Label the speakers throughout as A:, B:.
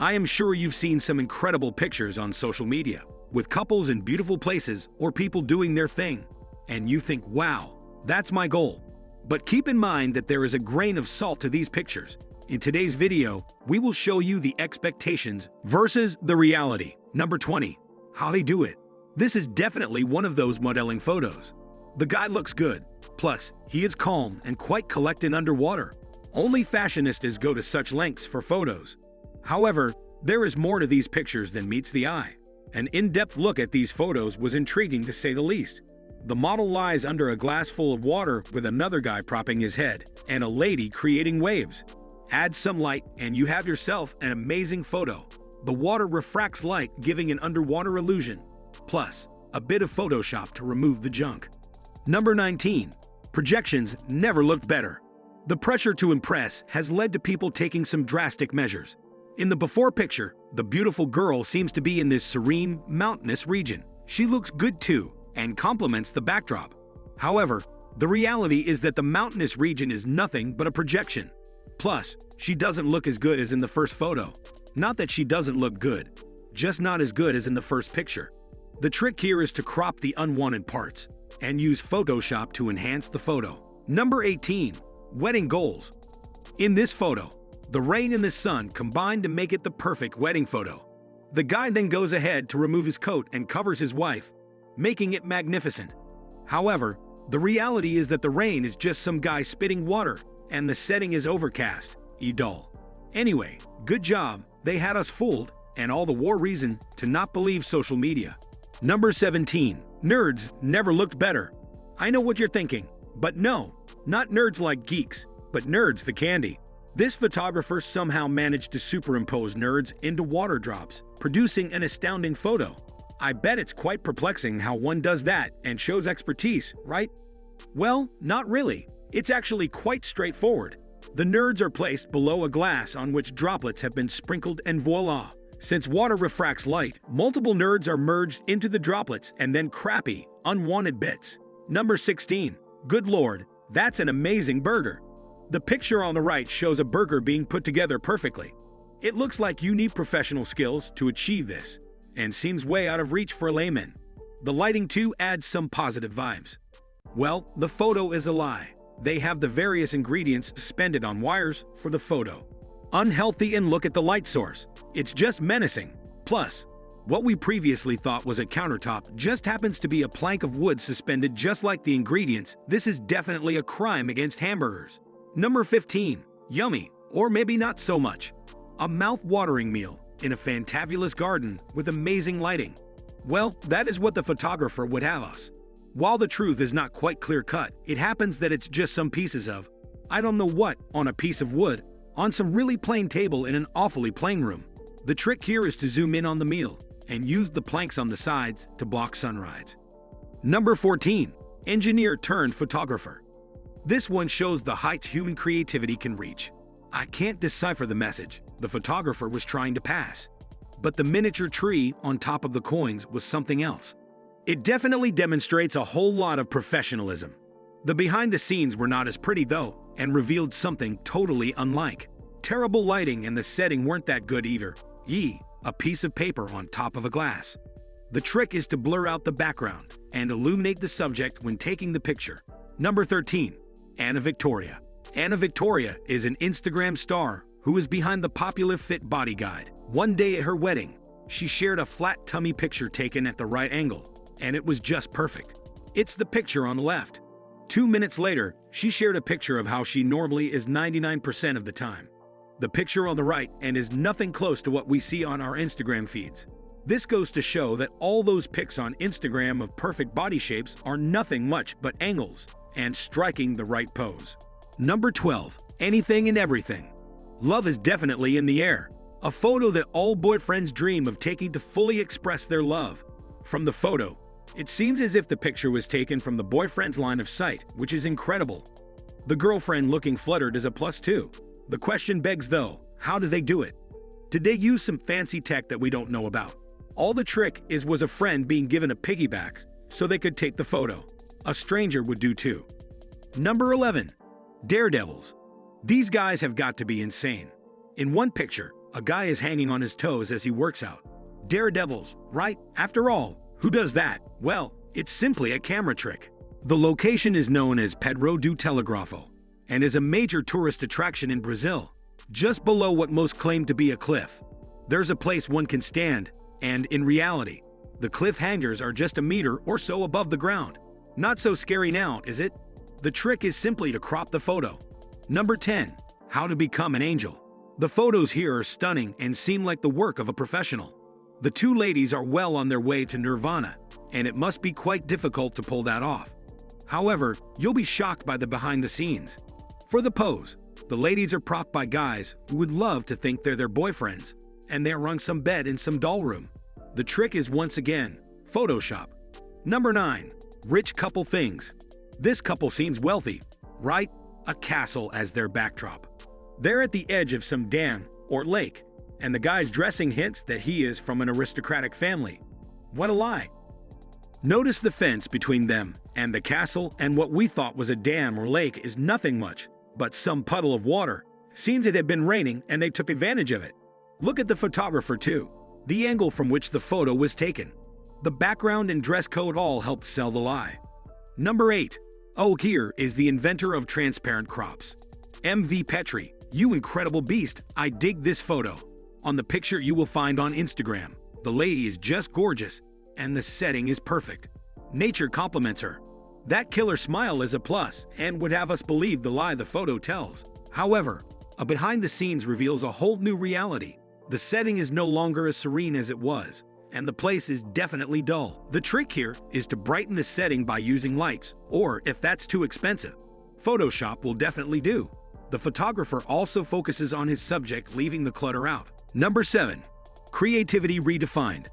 A: I am sure you've seen some incredible pictures on social media, with couples in beautiful places or people doing their thing, and you think, wow, that's my goal. But keep in mind that there is a grain of salt to these pictures. In today's video, we will show you the expectations versus the reality. Number 20. How they do it. This is definitely one of those modeling photos. The guy looks good. Plus, he is calm and quite collected underwater. Only fashionistas go to such lengths for photos. However, there is more to these pictures than meets the eye. An in-depth look at these photos was intriguing to say the least. The model lies under a glass full of water with another guy propping his head and a lady creating waves. Add some light and you have yourself an amazing photo. The water refracts light, giving an underwater illusion. Plus, a bit of Photoshop to remove the junk. Number 19. Projections never looked better. The pressure to impress has led to people taking some drastic measures. In the before picture, the beautiful girl seems to be in this serene, mountainous region. She looks good too, and complements the backdrop. However, the reality is that the mountainous region is nothing but a projection. Plus, she doesn't look as good as in the first photo. Not that she doesn't look good, just not as good as in the first picture. The trick here is to crop the unwanted parts and use Photoshop to enhance the photo. Number 18. Wedding goals. In this photo, the rain and the sun combine to make it the perfect wedding photo. The guy then goes ahead to remove his coat and covers his wife, making it magnificent. However, the reality is that the rain is just some guy spitting water, and the setting is overcast, dull. Anyway, good job, they had us fooled, and all the more reason to not believe social media. Number 17. Nerds never looked better. I know what you're thinking, but no, not nerds like geeks, but nerds the candy. This photographer somehow managed to superimpose nerds into water drops, producing an astounding photo. I bet it's quite perplexing how one does that and shows expertise, right? Well, not really. It's actually quite straightforward. The nerds are placed below a glass on which droplets have been sprinkled, and voila! Since water refracts light, multiple nerds are merged into the droplets and then crappy, unwanted bits. Number 16. Good lord, that's an amazing burger. The picture on the right shows a burger being put together perfectly. It looks like you need professional skills to achieve this, and seems way out of reach for a layman. The lighting too adds some positive vibes. Well, the photo is a lie. They have the various ingredients suspended on wires for the photo. Unhealthy, and look at the light source. It's just menacing. Plus, what we previously thought was a countertop just happens to be a plank of wood suspended just like the ingredients. This is definitely a crime against hamburgers. Number 15. Yummy, or maybe not so much. A mouth-watering meal in a fantabulous garden with amazing lighting. Well, that is what the photographer would have us. While the truth is not quite clear-cut, it happens that it's just some pieces of, I don't know what, on a piece of wood, on some really plain table in an awfully plain room. The trick here is to zoom in on the meal and use the planks on the sides to block sunrise. Number 14. Engineer turned photographer. This one shows the heights human creativity can reach. I can't decipher the message the photographer was trying to pass, but the miniature tree on top of the coins was something else. It definitely demonstrates a whole lot of professionalism. The behind the scenes were not as pretty though, and revealed something totally unlike. Terrible lighting, and the setting weren't that good either. A piece of paper on top of a glass. The trick is to blur out the background and illuminate the subject when taking the picture. Number 13. Anna Victoria. Anna Victoria is an Instagram star who is behind the popular Fit Body Guide. One day at her wedding, she shared a flat tummy picture taken at the right angle, and it was just perfect. It's the picture on the left. 2 minutes later, she shared a picture of how she normally is 99% of the time. The picture on the right and is nothing close to what we see on our Instagram feeds. This goes to show that all those pics on Instagram of perfect body shapes are nothing much but angles and striking the right pose. Number 12. Anything and everything. Love is definitely in the air. A photo that all boyfriends dream of taking to fully express their love. From the photo, it seems as if the picture was taken from the boyfriend's line of sight, which is incredible. The girlfriend looking fluttered is a plus too. The question begs though, how do they do it? Did they use some fancy tech that we don't know about? All the trick was a friend being given a piggyback so they could take the photo. A stranger would do too. Number 11. Daredevils. These guys have got to be insane. In one picture, A guy is hanging on his toes as he works out. Daredevils, right? After all, who does that? Well, it's simply a camera trick. The location is known as Pedro do Telegrafo and is a major tourist attraction in Brazil. Just below what most claim to be a cliff, there's a place one can stand, and in reality, the cliff hangers are just a meter or so above the ground. Not so scary now, is it? The trick is simply to crop the photo. Number 10. How to become an angel. The photos here are stunning and seem like the work of a professional. The two ladies are well on their way to nirvana, and it must be quite difficult to pull that off. However, you'll be shocked by the behind the scenes. For the pose, the ladies are propped by guys who would love to think they're their boyfriends, and they're on some bed in some doll room. The trick is once again, Photoshop. Number 9. Rich couple things. This couple seems wealthy, right? A castle as their backdrop. They're at the edge of some dam or lake, and the guy's dressing hints that he is from an aristocratic family. What a lie. Notice the fence between them and the castle, and what we thought was a dam or lake is nothing much but some puddle of water. Seems it had been raining and they took advantage of it. Look at the photographer too. The angle from which the photo was taken. The background and dress code all helped sell the lie. Number 8. Oh, here is the inventor of transparent crops. MV Petri, you incredible beast, I dig this photo. On the picture you will find on Instagram, the lady is just gorgeous, and the setting is perfect. Nature compliments her. That killer smile is a plus and would have us believe the lie the photo tells. However, a behind the scenes reveals a whole new reality. The setting is no longer as serene as it was, and the place is definitely dull. The trick here is to brighten the setting by using lights, or if that's too expensive, Photoshop will definitely do. The photographer also focuses on his subject, leaving the clutter out. Number 7. Creativity redefined.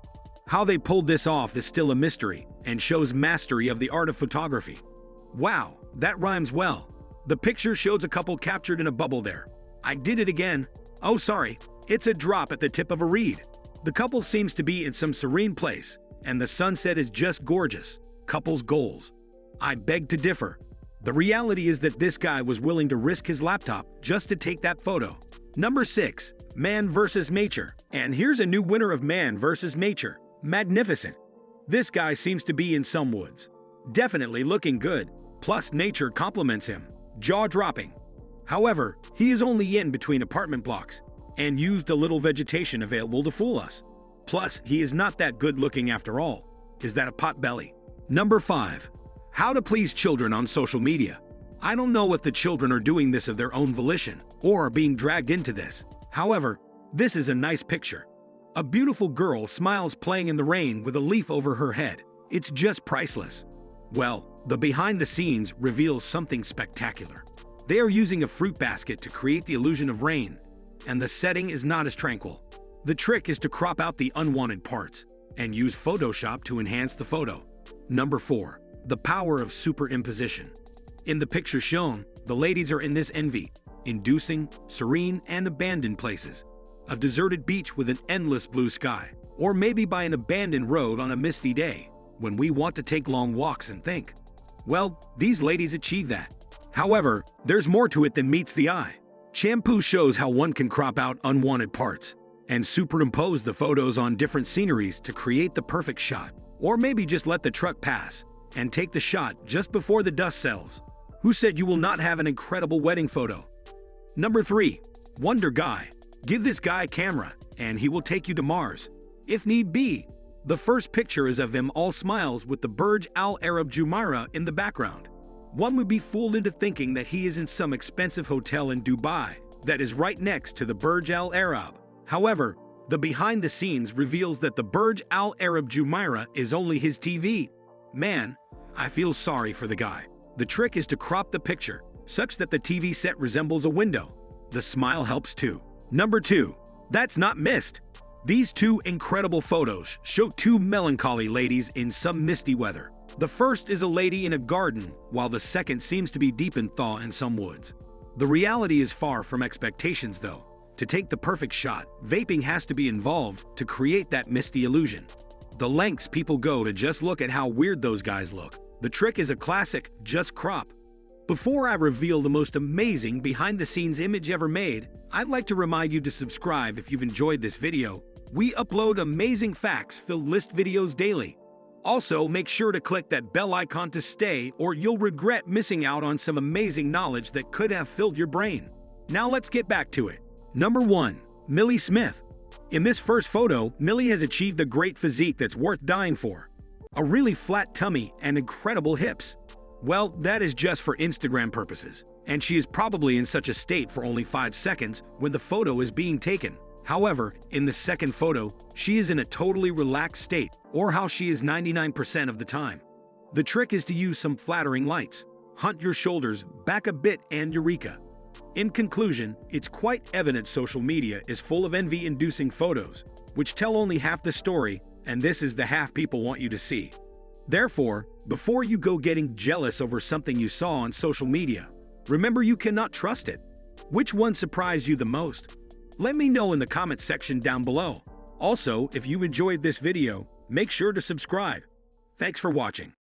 A: How they pulled this off is still a mystery and shows mastery of the art of photography. Wow, that rhymes well. The picture shows a couple captured in a bubble there. I did it again. Oh, sorry. It's a drop at the tip of a reed. The couple seems to be in some serene place, and the sunset is just gorgeous. Couple's goals. I beg to differ. The reality is that this guy was willing to risk his laptop just to take that photo. Number 6. Man versus nature. And here's a new winner of Man versus nature. Magnificent. This guy seems to be in some woods. Definitely looking good. Plus nature compliments him. Jaw-dropping. However, he is only in between apartment blocks and used a little vegetation available to fool us. Plus, he is not that good looking after all. Is that a potbelly? Number 5. How to please children on social media. I don't know if the children are doing this of their own volition or are being dragged into this. However, this is a nice picture. A beautiful girl smiles playing in the rain with a leaf over her head. It's just priceless. Well, the behind the scenes reveals something spectacular. They are using a fruit basket to create the illusion of rain, and the setting is not as tranquil. The trick is to crop out the unwanted parts and use Photoshop to enhance the photo. Number 4. The power of superimposition. In the picture shown, the ladies are in this envy-inducing, serene, and abandoned places. A deserted beach with an endless blue sky, or maybe by an abandoned road on a misty day, when we want to take long walks and think. Well, these ladies achieve that. However, there's more to it than meets the eye. Shampoo shows how one can crop out unwanted parts and superimpose the photos on different sceneries to create the perfect shot. Or maybe just let the truck pass and take the shot just before the dust settles. Who said you will not have an incredible wedding photo? Number 3. Wonder Guy. Give this guy a camera, and he will take you to Mars, if need be. The first picture is of him all smiles with the Burj Al Arab Jumeirah in the background. One would be fooled into thinking that he is in some expensive hotel in Dubai that is right next to the Burj Al Arab. However, the behind the scenes reveals that the Burj Al Arab Jumeirah is only his TV. Man, I feel sorry for the guy. The trick is to crop the picture such that the TV set resembles a window. The smile helps too. Number 2. That's not missed. These two incredible photos show two melancholy ladies in some misty weather. The first is a lady in a garden, while the second seems to be deep in thaw in some woods. The reality is far from expectations though. To take the perfect shot, vaping has to be involved to create that misty illusion. The lengths people go to just look at how weird those guys look. The trick is a classic, just crop. Before I reveal the most amazing behind-the-scenes image ever made, I'd like to remind you to subscribe if you've enjoyed this video. We upload amazing facts-filled list videos daily. Also, make sure to click that bell icon to stay, or you'll regret missing out on some amazing knowledge that could have filled your brain. Now let's get back to it. Number 1. Millie Smith. In this first photo, Millie has achieved a great physique that's worth dying for. A really flat tummy and incredible hips. Well, that is just for Instagram purposes, and she is probably in such a state for only 5 seconds when the photo is being taken. However, in the second photo, she is in a totally relaxed state, or how she is 99% of the time. The trick is to use some flattering lights, hunt your shoulders back a bit, and eureka. In conclusion, it's quite evident social media is full of envy-inducing photos, which tell only half the story, and this is the half people want you to see. Therefore, before you go getting jealous over something you saw on social media, remember you cannot trust it. Which one surprised you the most? Let me know in the comment section down below. Also, if you enjoyed this video, make sure to subscribe. Thanks for watching.